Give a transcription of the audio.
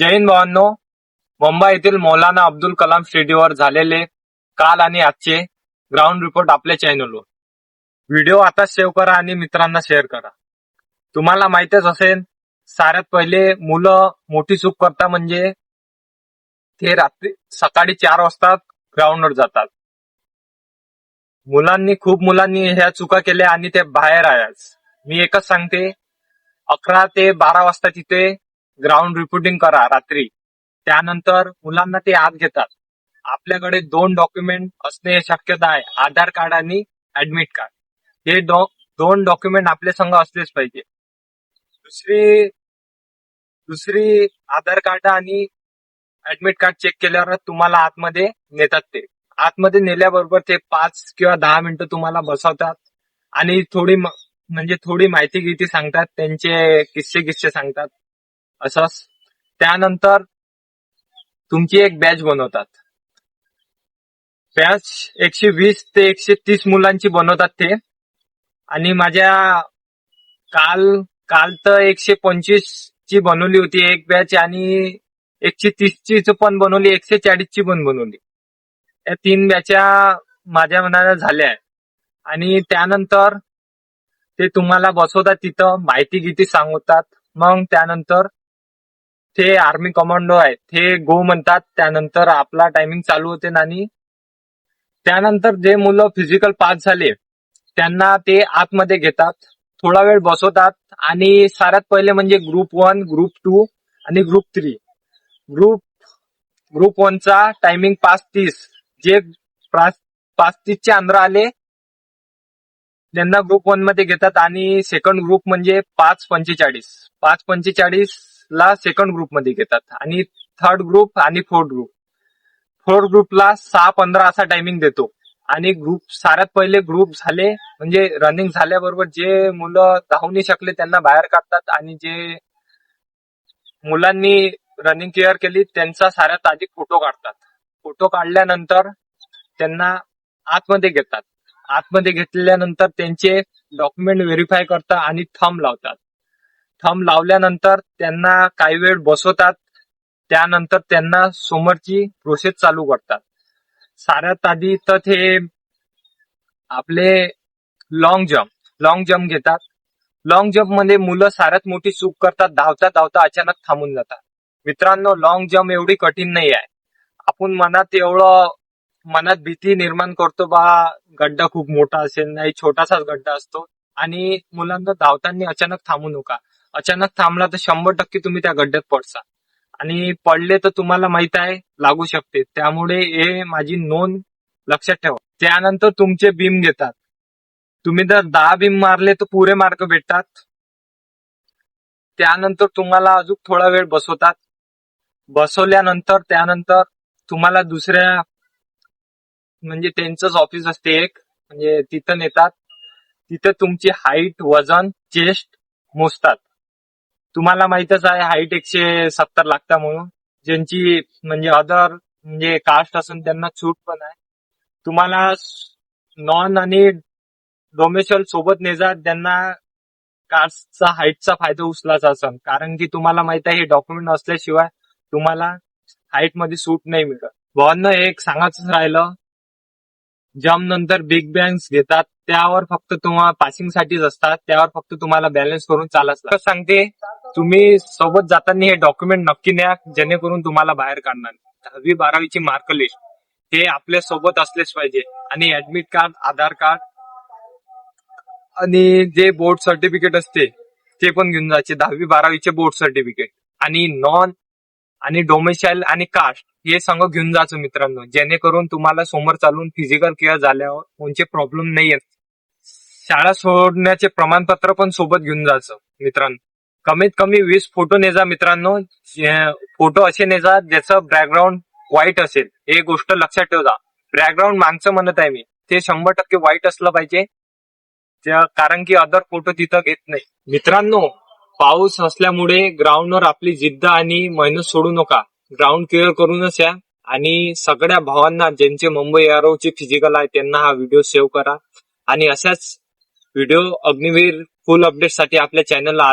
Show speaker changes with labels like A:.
A: जय हिंद भावांनो. मुंबई येथील मौलाना अब्दुल कलाम स्टेडियमवर झालेले काल आणि आजचे ग्राउंड रिपोर्ट आपल्या चॅनलवर. व्हिडिओ आता सेव्ह करा आणि मित्रांना शेअर करा. तुम्हाला माहितच असेल, साऱ्यात पहिले मुलं मोठी चूक करतात म्हणजे ते सकाळी 4 वाजता ग्राउंडवर जातात. खूप मुलांनी ह्या चुका केल्या आणि ते बाहेर आहेच. मी एकच सांगते, 11 ते 12 वाजता तिथे ग्राउंड रिपोर्टिंग करा रात्री. त्यानंतर मुलांना ते आत घेतात. आपल्याकडे 2 डॉक्युमेंट असणे शक्यता आहे, आधार कार्ड आणि ऍडमिट कार्ड. हे 2 डॉक्युमेंट आपल्या संग असलेच पाहिजे. दुसरी आधार कार्ड आणि ऍडमिट कार्ड चेक केल्यावर तुम्हाला आतमध्ये नेतात. ते आतमध्ये नेल्याबरोबर ते 5 किंवा 10 मिनिटं तुम्हाला बसवतात आणि थोडी माहिती गीती सांगतात, त्यांचे किस्से सांगतात असंच. त्यानंतर तुमची एक बॅच बनवतात. बॅच 120 ते 130 मुलांची बनवतात ते. आणि माझ्या काल तर 125 ची बनवली होती एक बॅच आणि 130 ची पण बनवली, 140 ची पण बनवली. या 3 बॅचा माझ्या मनाला झाल्या आहे. आणि त्यानंतर ते तुम्हाला बसवतात तिथं, माहिती गीती सांगतात. मग त्यानंतर ते आर्मी कमांडो आहे, ते गो म्हणतात. त्यानंतर आपला टायमिंग चालू होते आणि त्यानंतर जे मुलं फिजिकल पास झाले त्यांना ते आतमध्ये घेतात, थोडा वेळ बसवतात. आणि साऱ्यात पहिले म्हणजे ग्रुप 1, ग्रुप 2 आणि ग्रुप 3. ग्रुप 1 चा टायमिंग 5:30. जे 5:30 च्या अंदर आले त्यांना ग्रुप 1 मध्ये घेतात. आणि सेकंड ग्रुप म्हणजे 5:45 ला सेकंड ग्रुप मध्ये घेतात. आणि थर्ड ग्रुप आणि फोर्थ ग्रुपला 6:15 असा टायमिंग देतो. आणि साऱ्यात पहिले ग्रुप झाले म्हणजे रनिंग झाल्याबरोबर जे मुलं धावू नाही शकले त्यांना बाहेर काढतात. आणि जे मुलांनी रनिंग क्लिअर केली त्यांचा साऱ्यात आधी फोटो काढतात. फोटो काढल्यानंतर त्यांना आतमध्ये घेतात. आतमध्ये घेतल्यानंतर त्यांचे डॉक्युमेंट व्हेरीफाय करतात आणि थंब लावतात. थंब लावल्यानंतर त्यांना काही वेळ बसवतात. त्यानंतर त्यांना समोरची प्रोसेस चालू करतात. साऱ्यात आधी तर ते आपले लॉंग जम्प घेतात. लॉंग जम्प मध्ये मुलं साऱ्यात मोठी चूक करतात, धावता अचानक थांबून जातात. मित्रांनो, लॉंग जम्प एवढी कठीण नाही आहे. आपण मनात भीती निर्माण करतो, गड्डा खूप मोठा असेल, नाही छोटासाच गड्डा असतो. आणि मुलांना धावताना अचानक थांबू नका. अचानक थांबला तर 100% तुम्ही त्या गड्ड्यात पडसा. आणि पडले तर तुम्हाला माहित आहे लागू शकते. त्यामुळे हे माझी नोंद लक्षात ठेवा. त्यानंतर तुमचे बीम घेतात. तुम्ही जर 10 बीम मारले तर पुरे मार्क भेटतात. त्यानंतर तुम्हाला अजून थोडा वेळ बसवतात. बसवल्यानंतर त्यानंतर तुम्हाला दुसऱ्या म्हणजे त्यांचंच ऑफिस असते एक, म्हणजे तिथं नेतात. तिथं तुमची हाईट, वजन, चेस्ट मोजतात. तुम्हाला माहितच आहे हाईट 170 लागता म्हणून. ज्यांची म्हणजे अदर म्हणजे कास्ट असून त्यांना सूट पण आहे. तुम्हाला नॉन आणि डोमेशल सोबत नेजा, त्यांना कास्टचा हाईटचा फायदा उचलायचा असेल. कारण की तुम्हाला माहित आहे हे डॉक्युमेंट असल्याशिवाय तुम्हाला हाईट मध्ये सूट नाही मिळत. भावांनो, एक सांगायचं राहिलं, जम्प नंतर बिग बँग्स घेतात. त्यावर फक्त तुम्हाला पासिंग साठीच असतात. त्यावर फक्त तुम्हाला बॅलन्स करून चालायचं लागतं. सांगते, तुम्ही सोबत जाताना हे डॉक्युमेंट नक्की न्या, जेणेकरून तुम्हाला बाहेर काढणार. 10वी 12वीची मार्क लिस्ट हे आपल्या सोबत असलेच पाहिजे. आणि ऍडमिट कार्ड, आधार कार्ड आणि जे बोर्ड सर्टिफिकेट असते ते पण घेऊन जायचे. 10वी 12वीचे बोर्ड सर्टिफिकेट आणि नॉन आणि डोमेसाईल आणि कास्ट हे संघ घेऊन जायचं मित्रांनो, जेणेकरून तुम्हाला समोर चालून फिजिकल केअर झाल्यावर कोणते प्रॉब्लेम नाही येत. शाळा सोडण्याचे प्रमाणपत्र पण सोबत घेऊन जायचं मित्रांनो. कमीत कमी 20 फोटो नेजा मित्रांनो. फोटो असे नेजा ज्याचं बॅकग्राऊंड व्हाईट असेल. हे गोष्ट लक्षात ठेवा. बॅकग्राऊंड मागचं म्हणत आहे मी, ते 100% व्हाईट असलं पाहिजे, कारण की अदर फोटो तिथं घेत नाही. मित्रांनो, पाऊस असल्यामुळे ग्राउंडवर आपली जिद्द आणि मेहनत सोडू नका. ग्राउंड क्लिअर करूनच या. आणि सगळ्या भावांना ज्यांचे मुंबई एरोचे फिजिकल आहे त्यांना हा व्हिडिओ सेव्ह करा. आणि अशाच व्हिडिओ अग्निवीर फुल अपडेट साठी आपल्या चॅनलला